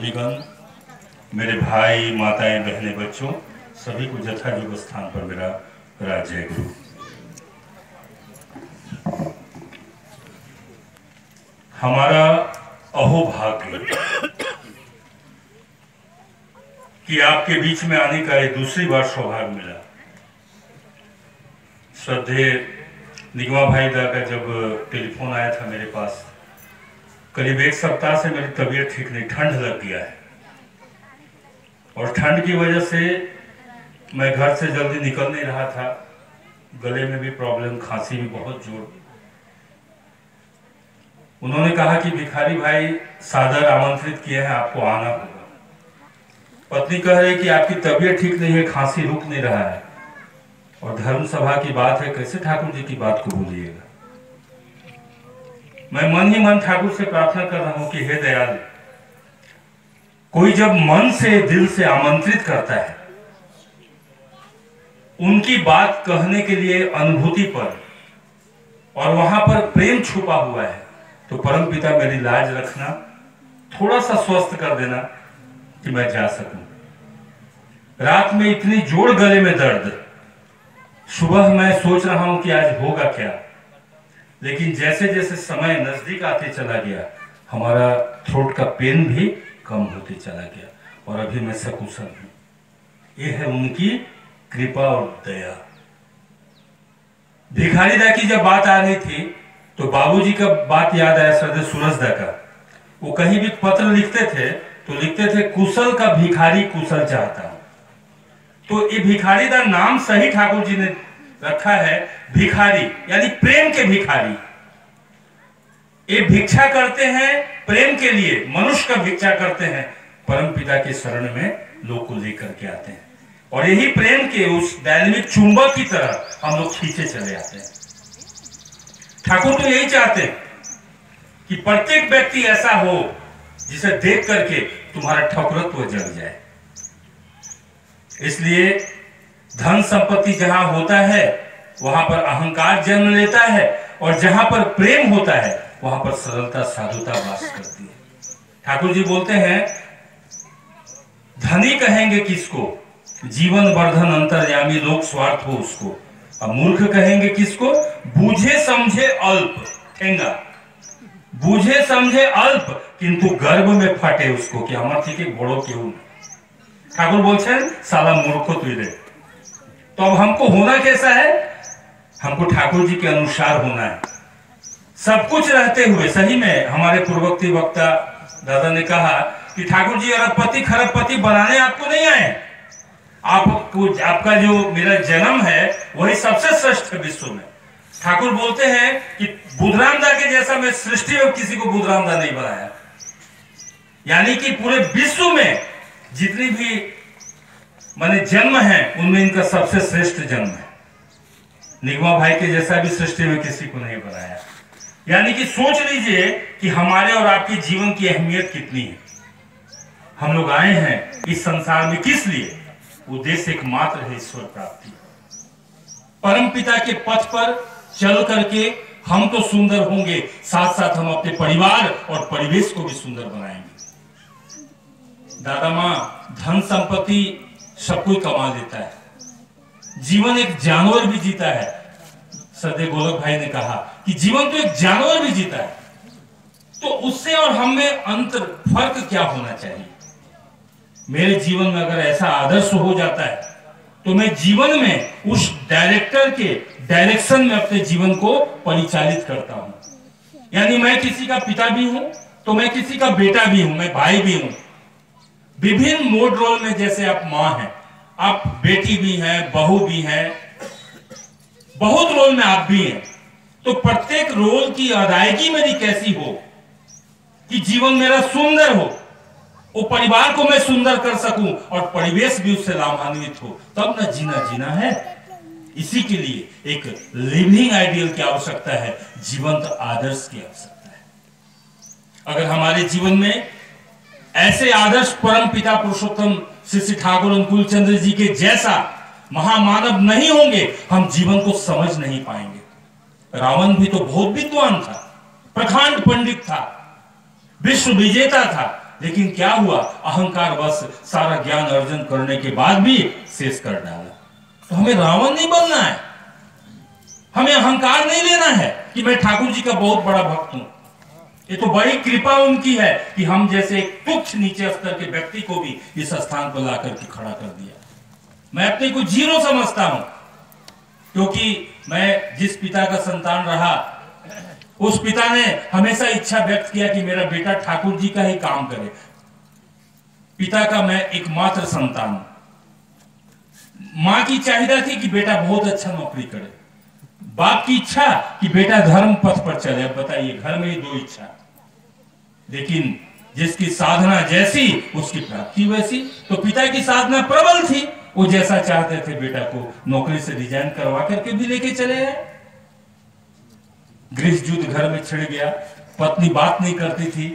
धर्मीगण, मेरे भाई माताएं बहनें बच्चों, सभी को यथायोग्य स्थान पर मेरा जय गुरु। हमारा अहोभाग्य कि आपके बीच में आने का ये दूसरी बार सौभाग्य मिला। श्रद्धेय निगमा भाई दा का जब टेलीफोन आया था मेरे पास, करीब 1 सप्ताह से मेरी तबीयत ठीक नहीं, ठंड लग गया है और ठंड की वजह से मैं घर से जल्दी निकल नहीं रहा था। गले में भी प्रॉब्लम, खांसी भी बहुत जोर। उन्होंने कहा कि भिखारी भाई सादर आमंत्रित किए हैं, आपको आना होगा। पत्नी कह रही कि आपकी तबीयत ठीक नहीं है, खांसी रुक नहीं रहा है और धर्म सभा की बात है, कैसे ठाकुर जी की बात को भूलिएगा। मैं मन ही मन ठाकुर से प्रार्थना कर रहा हूं कि हे दयाल, कोई जब मन से दिल से आमंत्रित करता है, उनकी बात कहने के लिए अनुभूति पर और वहां पर प्रेम छुपा हुआ है, तो परमपिता मेरी लाज रखना, थोड़ा सा स्वस्थ कर देना कि मैं जा सकूं। रात में इतनी जोर गले में दर्द, सुबह मैं सोच रहा हूं कि आज होगा क्या, लेकिन जैसे जैसे समय नजदीक आते चला गया, हमारा थ्रोट का पेन भी कम होते चला गया और अभी मैं सकुशल हूं। यह है उनकी कृपा और दया। भिखारी दा की जब बात आ रही थी तो बाबूजी का बात याद आया, श्रद्धेय सूरज दा का। वो कहीं भी पत्र लिखते थे तो लिखते थे, कुशल का भिखारी कुशल चाहता। तो ये भिखारी दा नाम सही ठाकुर जी ने रखा है, भिखारी यानी प्रेम के भिखारी। ये भिक्षा करते हैं प्रेम के लिए, मनुष्य का भिक्षा करते हैं, परमपिता के शरण में लोग को लेकर के आते हैं और यही प्रेम के उस डायनेमिक चुंबक की तरह हम लोग खींचे चले आते हैं। ठाकुर तो यही चाहते हैं कि प्रत्येक व्यक्ति ऐसा हो जिसे देख करके तुम्हारा ठकुरत्व जग जाए। इसलिए धन संपत्ति जहां होता है वहां पर अहंकार जन्म लेता है और जहां पर प्रेम होता है वहां पर सरलता साधुता वास करती है। ठाकुर जी बोलते हैं, धनी कहेंगे किसको, जीवन वर्धन अंतर्यामी लोक स्वार्थ हो उसको। अब मूर्ख कहेंगे किसको, बूझे समझे अल्प ठेंगा, बूझे समझे अल्प किंतु गर्भ में फटे उसको कि हमारे ठीक एक बड़ो क्यों। ठाकुर बोलते हैं साला मूर्खो तुझे। तो अब हमको होना कैसा है, हमको ठाकुर जी के अनुसार होना है। सब कुछ रहते हुए, सही में हमारे पूर्ववर्ती वक्ता दादा ने कहा कि ठाकुर जी अरबपति खरबपति बनाने आपको नहीं आए, आपका जो मेरा जन्म है वही सबसे श्रेष्ठ है विश्व में। ठाकुर बोलते हैं कि बुधराम दा के जैसा मैं सृष्टि में किसी को बुधराम दा नहीं बनाया, यानी कि पूरे विश्व में जितनी भी माने जन्म है उनमें इनका सबसे श्रेष्ठ जन्म है। निगमा भाई के जैसा भी सृष्टि में किसी को नहीं बनाया। यानी कि सोच लीजिए कि हमारे और आपके जीवन की अहमियत कितनी है। हम लोग आए हैं इस संसार में किस लिए, उद्देश्य एकमात्र है ईश्वर प्राप्ति। परमपिता के पथ पर चल करके हम तो सुंदर होंगे, साथ साथ हम अपने परिवार और परिवेश को भी सुंदर बनाएंगे। दादा माँ, धन संपत्ति सब कोई कमा लेता है, जीवन एक जानवर भी जीता है। सदैव गोलक भाई ने कहा कि जीवन तो एक जानवर भी जीता है, तो उससे और हम में अंतर फर्क क्या होना चाहिए। मेरे जीवन में अगर ऐसा आदर्श हो जाता है तो मैं जीवन में उस डायरेक्टर के डायरेक्शन में अपने जीवन को परिचालित करता हूं। यानी मैं किसी का पिता भी हूं तो मैं किसी का बेटा भी हूं, मैं भाई भी हूं। विभिन्न मोड रोल में, जैसे आप मां हैं, आप बेटी भी हैं, बहू भी हैं, बहुत रोल में आप भी हैं। तो प्रत्येक रोल की अदायगी मेरी कैसी हो कि जीवन मेरा सुंदर हो, वो परिवार को मैं सुंदर कर सकूं और परिवेश भी उससे लाभान्वित हो, तब ना जीना है। इसी के लिए एक लिविंग आइडियल की आवश्यकता है, जीवंत आदर्श की आवश्यकता है। अगर हमारे जीवन में ऐसे आदर्श परम पिता पुरुषोत्तम श्री ठाकुर अनुकूल चंद्र जी के जैसा महामानव नहीं होंगे, हम जीवन को समझ नहीं पाएंगे। रावण भी तो बहुत विद्वान था, प्रखंड पंडित था, विश्व विजेता था, लेकिन क्या हुआ, अहंकार बस सारा ज्ञान अर्जन करने के बाद भी शेष कर डाला। तो हमें रावण नहीं बनना है, हमें अहंकार नहीं लेना है कि मैं ठाकुर जी का बहुत बड़ा भक्त हूं। ये तो बड़ी कृपा उनकी है कि हम जैसे एक तुच्छ नीचे स्तर के व्यक्ति को भी इस स्थान पर लाकर के खड़ा कर दिया। मैं अपने को जीरो समझता हूं, क्योंकि मैं जिस पिता का संतान रहा, उस पिता ने हमेशा इच्छा व्यक्त किया कि मेरा बेटा ठाकुर जी का ही काम करे। पिता का मैं एकमात्र संतान हूं। मां की चाहिए थी कि बेटा बहुत अच्छा नौकरी करे, बाप की इच्छा कि बेटा धर्म पथ पर चले। अब बताइए, घर में ही दो इच्छा, लेकिन जिसकी साधना जैसी उसकी प्राप्ति वैसी। तो पिता की साधना प्रबल थी, वो जैसा चाहते थे बेटा को नौकरी से रिजाइन करवा करके भी लेके चले गए। गृह युद्ध घर में छिड़ गया, पत्नी बात नहीं करती थी,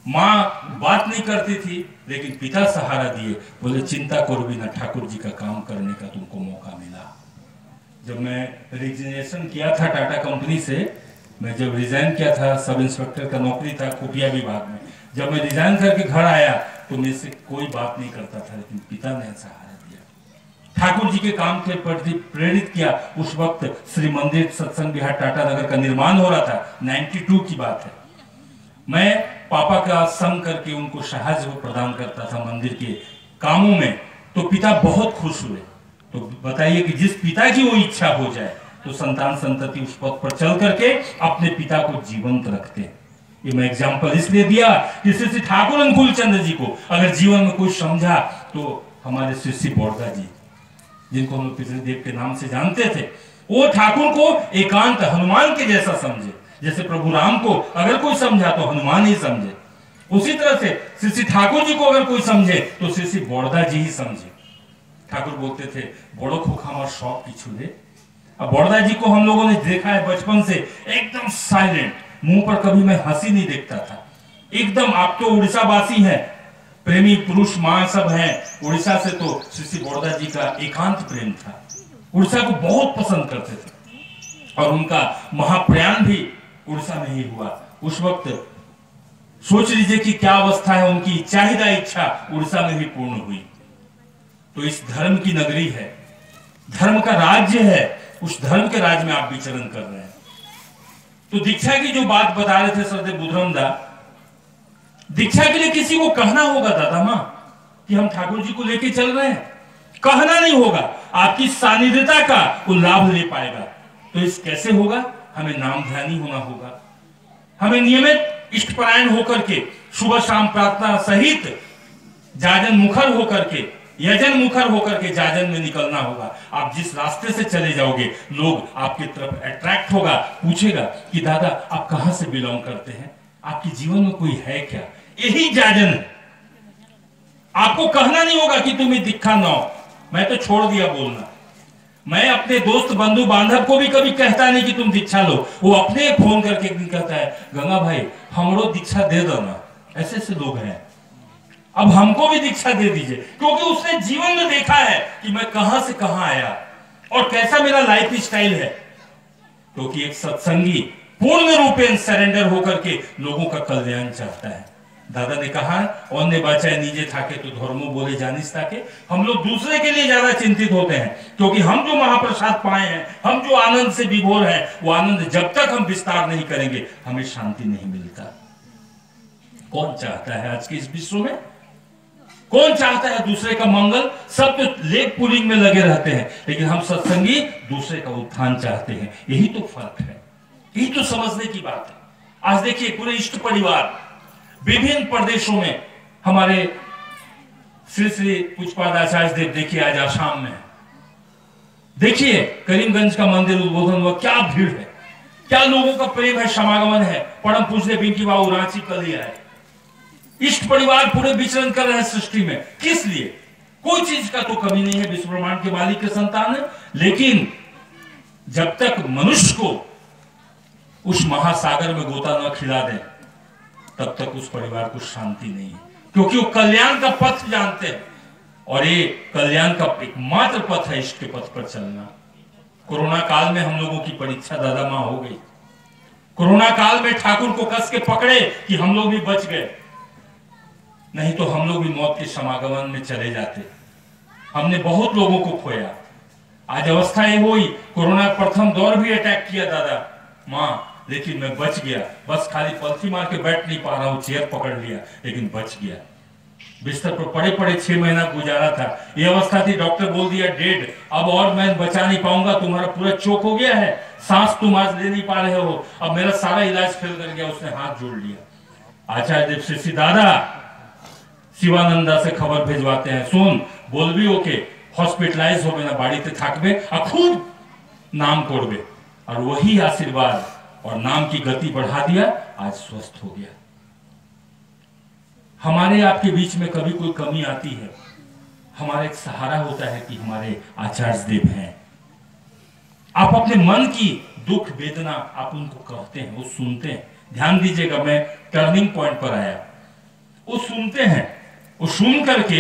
मां बात नहीं करती थी, लेकिन पिता सहारा दिए, बोले चिंता करो भी ना, ठाकुर जी का काम करने का तुमको मौका मिला। जब मैं रिजिग्नेशन किया था टाटा कंपनी से, मैं जब रिजाइन किया था, सब इंस्पेक्टर का नौकरी था खुफिया विभाग में, जब मैं रिजाइन करके घर आया तो मेरे से कोई बात नहीं करता था, लेकिन पिता ने सहारा दिया, ठाकुर जी के काम के प्रति प्रेरित किया। उस वक्त श्री मंदिर सत्संग विहार टाटा नगर का निर्माण हो रहा था, 92 की बात है। मैं पापा का संग करके उनको सहायता प्रदान करता था मंदिर के कामों में, तो पिता बहुत खुश हुए। तो बताइए कि जिस पिता की वो इच्छा हो जाए तो संतान संतति उस पथ पर चल करके अपने पिता को जीवंत रखते हैं। ये मैं एग्जाम्पल इसलिए दिया कि श्री ठाकुर अनुकूल चंद्र जी को अगर जीवन में कोई समझा तो हमारे श्री बोरदा जी, जिनको हम लोग पितृदेव के नाम से जानते थे, वो ठाकुर को एकांत हनुमान के जैसा समझे। जैसे प्रभु राम को अगर कोई समझा तो हनुमान ही समझे, उसी तरह से श्री ठाकुर जी को अगर कोई समझे तो श्री बोरदा जी ही समझे। ठाकुर बोलते थे बड़ो खुख हमार शौक की छुले। अब बोरदा जी को हम लोगों ने देखा है बचपन से, एकदम साइलेंट, मुंह पर कभी मैं हंसी नहीं देखता था एकदम। आप तो उड़ीसा वासी हैं, प्रेमी पुरुष मां सब हैं उड़ीसा से, तो श्री बोरदा जी का एकांत प्रेम था, उड़ीसा को बहुत पसंद करते थे और उनका महाप्रयाण भी उड़ीसा में ही हुआ। उस वक्त सोच लीजिए कि क्या अवस्था है उनकी, चाहिदा इच्छा उड़ीसा में ही पूर्ण हुई। तो इस धर्म की नगरी है, धर्म का राज्य है, उस धर्म के राज्य में आप विचरण कर रहे हैं। तो दीक्षा की जो बात बता रहे थे सरदेव बुधराम दा, दीक्षा के लिए किसी को कहना होगा दादा मां कि हम ठाकुर जी को लेके चल रहे हैं, कहना नहीं होगा, आपकी सानिध्यता का वो लाभ ले पाएगा। तो इस कैसे होगा, हमें नाम ध्यानी होना होगा, हमें नियमित इष्टपरायण होकर के सुबह शाम प्रार्थना सहित जाजन मुखर होकर के, यजन मुखर होकर के जाजन में निकलना होगा। आप जिस रास्ते से चले जाओगे लोग आपकी तरफ अट्रैक्ट होगा, पूछेगा कि दादा आप कहां से बिलोंग करते हैं, आपके जीवन में कोई है क्या, यही जाजन है। आपको कहना नहीं होगा कि तुम्हें दिखा ना हो, मैं तो छोड़ दिया बोलना। मैं अपने दोस्त बंधु बांधव को भी कभी कहता नहीं कि तुम दीक्षा लो, वो अपने फोन करके एक दिन कहता है गंगा भाई हमरो दीक्षा दे दो ना, ऐसे ऐसे लोग हैं, अब हमको भी दीक्षा दे दीजिए। क्योंकि उसने जीवन में देखा है कि मैं कहां से कहां आया और कैसा मेरा लाइफ स्टाइल है। क्योंकि एक सत्संगी पूर्ण रूपेण सरेंडर होकर के लोगों का कल्याण चाहता है। दादा ने कहा अन्य बचाए नीचे थाके तो धर्मो बोले जानिस ताके। हम लोग दूसरे के लिए ज्यादा चिंतित होते हैं, क्योंकि हम जो महाप्रसाद पाए हैं, हम जो आनंद से विभोर हैं, वो आनंद जब तक हम विस्तार नहीं करेंगे हमें शांति नहीं मिलता। कौन चाहता है आज के इस विश्व में, कौन चाहता है दूसरे का मंगल? सब तो लेग पुलिंग में लगे रहते हैं, लेकिन हम सत्संगी दूसरे का उत्थान चाहते हैं। यही तो फर्क है, यही तो समझने की बात है। आज देखिए पूरे इष्ट परिवार विभिन्न प्रदेशों में, हमारे श्री श्री पूज्यपाद आचार्य देव देखिए आज आसाम में, देखिए करीमगंज का मंदिर उद्बोधन हुआ, क्या भीड़ है, क्या लोगों का प्रेम है, समागमन है। परम पूज्य बिंकी बाबू रांची कल ही आए। इष्ट परिवार पूरे विचरण कर रहे हैं सृष्टि में, किस लिए? कोई चीज का तो कमी नहीं है, विश्व ब्रह्मांड के मालिक के संतान है। लेकिन जब तक मनुष्य को उस महासागर में गोता न खिला दे तब तक उस परिवार को शांति नहीं है, क्योंकि वो कल्याण का पथ जानते हैं और ये कल्याण का एकमात्र पथ है इष्ट के पथ पर चलना। कोरोना काल में हम लोगों की परीक्षा दादा मां हो गई। कोरोना काल में ठाकुर को कस के पकड़े कि हम लोग भी बच गए। नहीं तो हम लोग भी मौत के समागमन में चले जाते। हमने बहुत लोगों को खोया। आज अवस्था ये हुई, कोरोना प्रथम दौर भी अटैक किया दादा माँ, लेकिन मैं बच गया। बस खाली पलथी मार के बैठ नहीं पा रहा हूँ, चेयर पकड़ लिया, लेकिन बच गया। बिस्तर पर पड़े पड़े 6 महीना गुजारा था। ये अवस्था थी, डॉक्टर बोल दिया डेड, अब और मैं बचा नहीं पाऊंगा, तुम्हारा पूरा चोक हो गया है, सांस तुम आज ले नहीं पा रहे हो। अब मेरा सारा इलाज फेल कर गया। उसने हाथ जोड़ लिया। आचार्य देव शिष्य दादा शिवानंदा से खबर भेजवाते हैं, सुन बोलबी ओके हॉस्पिटलाइज हो ना, बाड़ीते थाकबे और खूब नाम कोड़बे। और वही आशीर्वाद और नाम की गति बढ़ा दिया, आज स्वस्थ हो गया। हमारे आपके बीच में कभी कोई कमी आती है, हमारा एक सहारा होता है कि हमारे आचार्य देव हैं। आप अपने मन की दुख वेदना आप उनको कहते हैं, वो सुनते हैं। ध्यान दीजिएगा, मैं टर्निंग पॉइंट पर आया। वो सुनते हैं, वो सुन करके,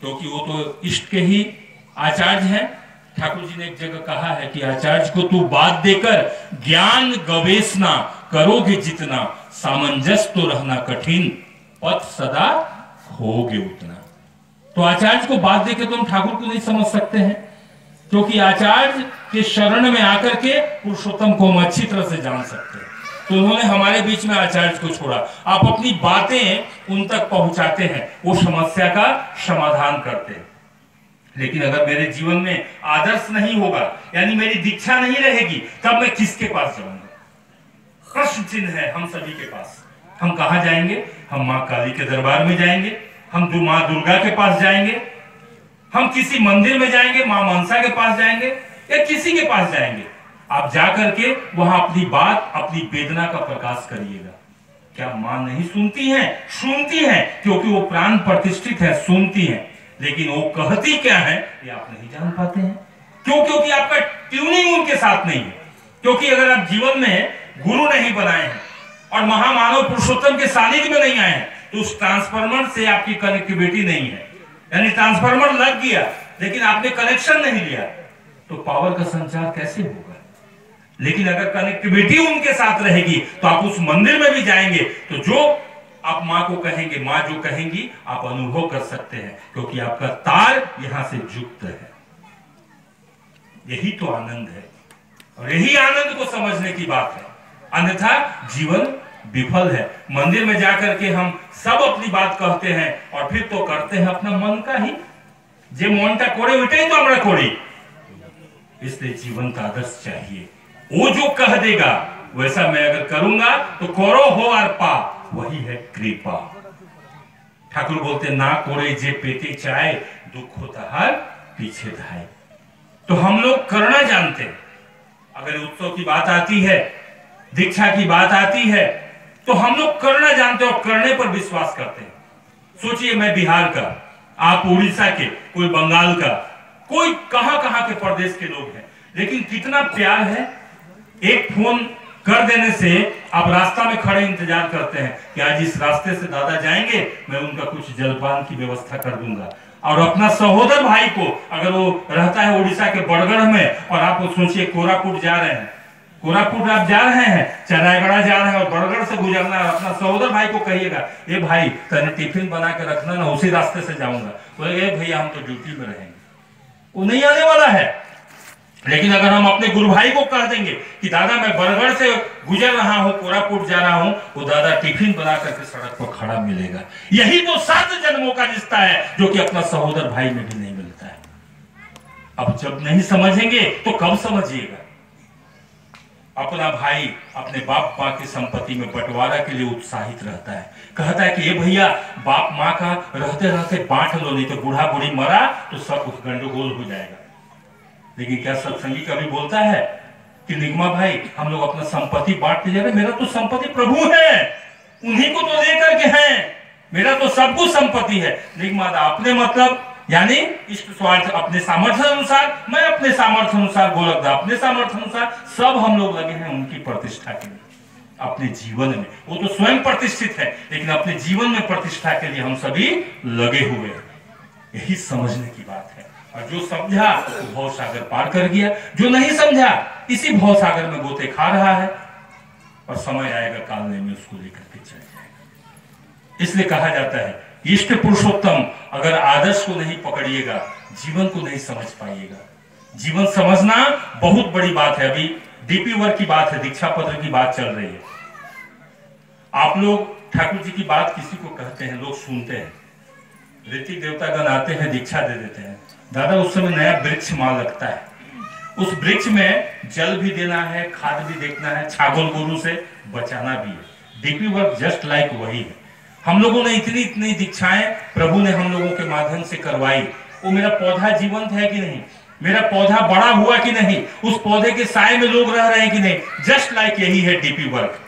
क्योंकि वो तो इष्ट के ही आचार्य हैं। ठाकुर जी ने एक जगह कहा है कि आचार्य को तू बात देकर ज्ञान गवेषणा करोगे जितना, सामंजस्य तो रहना कठिन, पथ सदा खोगे उतना। तो आचार्य को बात देकर तुम ठाकुर को नहीं समझ सकते हैं, क्योंकि आचार्य के शरण में आकर के पुरुषोत्तम को हम अच्छी तरह से जान सकते हैं। तो उन्होंने हमारे बीच में आचार्य को छोड़ा। आप अपनी बातें उन तक पहुंचाते हैं, वो समस्या का समाधान करते हैं। लेकिन अगर मेरे जीवन में आदर्श नहीं होगा, यानी मेरी दीक्षा नहीं रहेगी, तब मैं किसके पास जाऊंगा? प्रश्न चिन्ह है हम सभी के पास। हम कहां जाएंगे? हम मां काली के दरबार में जाएंगे, हम मां दुर्गा के पास जाएंगे, हम किसी मंदिर में जाएंगे, मां मनसा के पास जाएंगे, या किसी के पास जाएंगे। आप जाकर के वहां अपनी बात, अपनी वेदना का प्रकाश करिएगा। क्या मां नहीं सुनती हैं? सुनती हैं, क्योंकि वो प्राण प्रतिष्ठित है, सुनती हैं। लेकिन वो कहती क्या है ये आप नहीं जान पाते हैं। क्यों? क्योंकि आपका ट्यूनिंग उनके साथ नहीं है। क्योंकि अगर आप जीवन में गुरु नहीं बनाए हैं और महामानव पुरुषोत्तम के सानिध्य में नहीं आए हैं, तो उस ट्रांसफार्मर से आपकी कनेक्टिविटी नहीं है। यानी ट्रांसफार्मर लग गया लेकिन आपने कनेक्शन नहीं लिया, तो पावर का संचार कैसे होगा? लेकिन अगर कनेक्टिविटी उनके साथ रहेगी तो आप उस मंदिर में भी जाएंगे, तो जो आप मां को कहेंगे, मां जो कहेंगी आप अनुभव कर सकते हैं, क्योंकि आपका तार यहां से युक्त है। यही तो आनंद है, और यही आनंद को समझने की बात है। अन्यथा जीवन विफल है। मंदिर में जाकर के हम सब अपनी बात कहते हैं और फिर तो करते हैं अपना मन का ही। जे मनटा करे उठे तो हमरा कोड़ी। इसलिए जीवन का आदर्श चाहिए। वो जो कह देगा वैसा मैं अगर करूंगा तो करो हो और पा, वही है कृपा। ठाकुर बोलते ना कोरे जे पेटे चाहे, दुख होता हर पीछे धाए। तो हम लोग करना जानते हैं। अगर उत्सव की बात आती है, दीक्षा की बात आती है, तो हम लोग करना जानते हैं और करने पर विश्वास करते हैं। सोचिए, मैं बिहार का, आप उड़ीसा के, कोई बंगाल का, कोई कहां कहां के प्रदेश के लोग हैं, लेकिन कितना प्यार है। एक फोन कर देने से आप रास्ता में खड़े इंतजार करते हैं कि आज इस रास्ते से दादा जाएंगे, मैं उनका कुछ जलपान की व्यवस्था कर दूंगा। और अपना सहोदर भाई को, अगर वो रहता है उड़ीसा के बड़गढ़ में और आप सोचिए कोरापुट जा रहे हैं, कोरापुट आप जा रहे हैं, चरायगढ़ जा रहे हैं और बड़गढ़ से गुजरना है, अपना सहोदर भाई को कहिएगा, ये भाई तने टिफिन बना के रखना ना, उसी रास्ते से जाऊंगा। बोले भैया हम तो ड्यूटी में रहेंगे, वो नहीं आने वाला है। लेकिन अगर हम अपने गुरु भाई को कह देंगे कि दादा मैं बरगढ़ से गुजर रहा हूं, कोरापुट जा रहा हूं, वो दादा टिफिन बना करके सड़क पर खड़ा मिलेगा। यही तो 7 जन्मों का रिश्ता है, जो कि अपना सहोदर भाई में भी नहीं मिलता है। अब जब नहीं समझेंगे तो कब समझिएगा? अपना भाई अपने बाप माँ की संपत्ति में बंटवारा के लिए उत्साहित रहता है, कहता है कि ये भैया बाप माँ का रहते रहते बांट लो, नहीं तो बूढ़ा बूढ़ी मरा तो सब गंडगोल हो जाएगा। लेकिन क्या सत्संगी कभी बोलता है कि निगमा भाई हम लोग अपना संपत्ति बांटते जा रहे, मेरा तो संपत्ति प्रभु है, उन्हीं को तो लेकर के हैं, मेरा तो सब कुछ संपत्ति है। निगमा अपने मतलब यानी इष्ट स्वार्थ अपने सामर्थ्य अनुसार, मैं अपने सामर्थ्य अनुसार, गोलकदा अपने सामर्थ्य अनुसार, सब हम लोग लगे हैं उनकी प्रतिष्ठा के लिए। अपने जीवन में वो तो स्वयं प्रतिष्ठित है, लेकिन अपने जीवन में प्रतिष्ठा के लिए हम सभी लगे हुए हैं। यही समझने की बात है। और जो समझा वो भव सागर पार कर गया, जो नहीं समझा इसी भव सागर में गोते खा रहा है, और समय आएगा कालने में उसको लेकर के चल जाएगा। इसलिए कहा जाता है इष्ट पुरुषोत्तम अगर आदर्श को नहीं पकड़िएगा, जीवन को नहीं समझ पाइएगा। जीवन समझना बहुत बड़ी बात है। अभी डीपी वर्क की बात है, दीक्षा पत्र की बात चल रही है। आप लोग ठाकुर जी की बात किसी को कहते हैं, लोग सुनते हैं, ऋतिक देवतागण आते हैं, दीक्षा दे देते हैं। दादा उस समय नया वृक्ष मां लगता है, उस वृक्ष में जल भी देना है, खाद भी देखना है, छागल गोरू से बचाना भी है। डीपी वर्क जस्ट लाइक वही है। हम लोगों ने इतनी दीक्षाएं प्रभु ने हम लोगों के माध्यम से करवाई। वो मेरा पौधा जीवंत है कि नहीं, मेरा पौधा बड़ा हुआ कि नहीं, उस पौधे के साए में लोग रह रहे हैं कि नहीं, जस्ट लाइक यही है डीपी वर्क।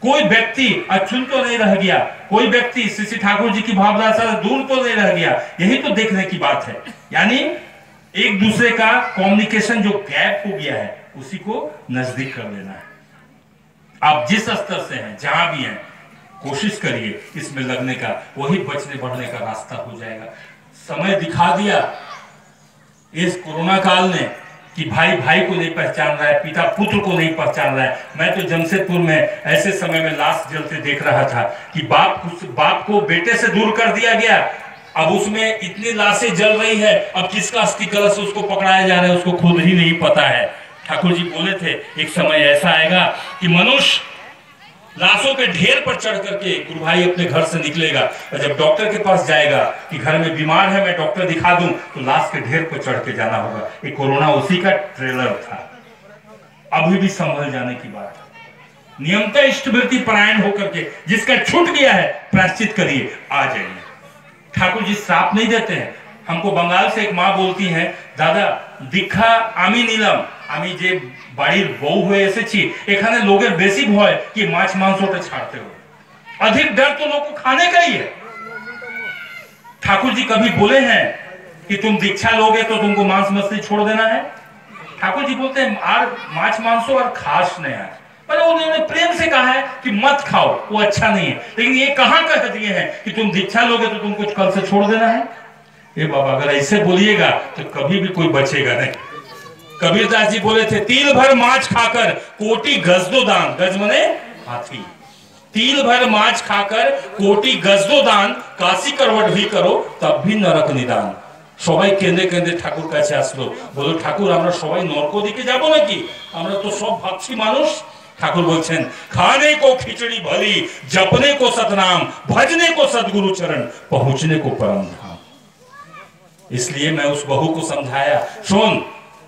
कोई व्यक्ति अछूत तो नहीं रह गया, कोई व्यक्ति श्री ठाकुर जी की भावना से दूर तो नहीं रह गया। यही तो देखने की बात है। यानी एक दूसरे का कम्युनिकेशन जो गैप हो गया है उसी को नजदीक कर लेना है। आप जिस स्तर से हैं, जहां भी हैं, कोशिश करिए इसमें लगने का, वही बचने बढ़ने का रास्ता हो जाएगा। समय दिखा दिया इस कोरोना काल ने कि भाई भाई को नहीं पहचान रहा है, पिता पुत्र को नहीं पहचान रहा है। मैं तो जमशेदपुर में ऐसे समय में लाश जलते देख रहा था कि बाप को बेटे से दूर कर दिया गया। अब उसमें इतनी लाशें जल रही है, अब किसका अस्थि कलश उसको पकड़ाया जा रहा है उसको खुद ही नहीं पता है। ठाकुर जी बोले थे एक समय ऐसा आएगा कि मनुष्य लाशों के ढेर पर चढ़ करके गुरु भाई अपने घर से निकलेगा, और जब डॉक्टर के पास जाएगा कि घर में बीमार है मैं डॉक्टर दिखा दूं, तो लाश के ढेर पर चढ़ के जाना होगा। ये कोरोना उसी का ट्रेलर था। अभी भी संभल जाने की बात है। नियमतः इष्टवृत्ति परायण होकर के जिसका छूट गया है प्रायश्चित करिए, आ जाइए। ठाकुर जी श्राप नहीं देते हैं। हमको बंगाल से एक माँ बोलती है, दादा दीक्षा आमी नीलम আমি যে বাড়ির বউ হয়ে এসেছি, এখানে लोगों बेसी भय कि माछ मांसोटा छाड़ते हो, अधिक डर तो लोग को खाने का ही है। ठाकुर जी कभी बोले हैं कि तुम दीक्षा लोगे तो तुमको मांस मछली छोड़ देना है? ठाकुर जी बोलते हैं और माछ मांसो और खास नहीं है, पर उन्होंने प्रेम से कहा है कि मत खाओ, वो अच्छा नहीं है। लेकिन ये कहां कह दिए हैं कि तुम दीक्षा लोगे तो तुमको कल से छोड़ देना है? ये बाबा अगर ऐसे बोलिएगा तो कभी भी कोई बचेगा नहीं। कबीरदास जी बोले थे, तिल भर माछ खाकर कोटि गज दो दान। गज मने हाथी। तिल भर माछ खाकर कोटि गज दो दान, काशी करवट भी करो तब भी नरक निदान। সবাই কেঁদে কেঁদে ঠাকুর কাছে আসলো, বলো ঠাকুর আমরা সবাই নরক দিকে যাব নাকি? আমরা তো সব ভাবছি মানুষ। ठाकुर बोलছেন, खाने को खिचड़ी भली, जपने को सतनाम, भजने को सदगुरु चरण, पहुंचने को परम धाम। इसलिए मैं उस बहू को समझाया, सुन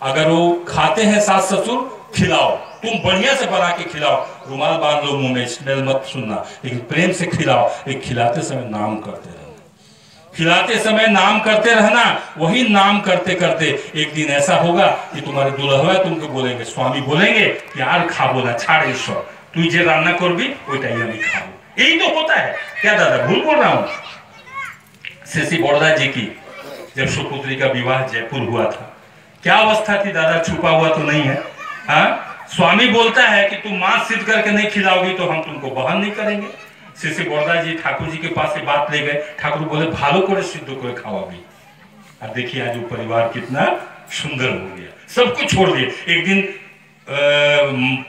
अगर वो खाते हैं सास ससुर, खिलाओ, तुम बढ़िया से बना के खिलाओ, रुमाल बांध लो मुंह में, स्मेल मत सुनना, लेकिन प्रेम से खिलाओ। एक खिलाते समय नाम करते रहना, खिलाते समय नाम करते रहना। वही नाम करते करते एक दिन ऐसा होगा कि तुम्हारे दुल्हवा तुमको बोलेंगे, स्वामी बोलेंगे कि यार खाबो ना, छाड़ ईश्वर, तू जे रान्ना करबी ওইটাই আমি খাবো। यही तो होता है। क्या दादा भूल बोल रहा हूँ? श्री बड़दा जी की जब सुपुत्री का विवाह जयपुर हुआ था, क्या अवस्था थी दादा? छुपा हुआ तो नहीं है। हाँ, स्वामी बोलता है कि तुम मांस सिद्ध करके नहीं खिलाओगी तो हम तुमको बहन नहीं करेंगे। श्री बड़दा जी ठाकुर जी के पास से बात ले गए। ठाकुर बोले भालो करे सिद्ध करे खाओगी। अब देखिए आज वो परिवार कितना सुंदर हो गया, सब कुछ छोड़ दिए। एक दिन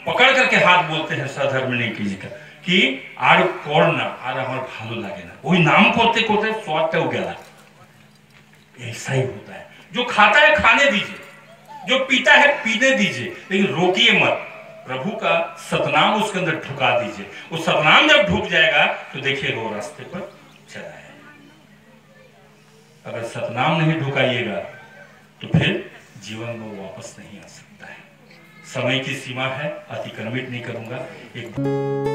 पकड़ करके हाथ बोलते हैं सधर्मिणी जी का कि आर कर ना, आर हमार भालो लागे ना। वही नाम करते करते स्वादटाও गया। ऐसा ही होता है। जो खाता है खाने दीजिए, जो पीता है पीने दीजिए, लेकिन रोकिए मत। प्रभु का सतनाम उसके अंदर ढुका दीजिए। वो सतनाम जब ढुक जाएगा तो देखिए वो रास्ते पर चला है। अगर सतनाम नहीं ढुकाइएगा तो फिर जीवन में वापस नहीं आ सकता है। समय की सीमा है, अतिक्रमित नहीं करूंगा। एक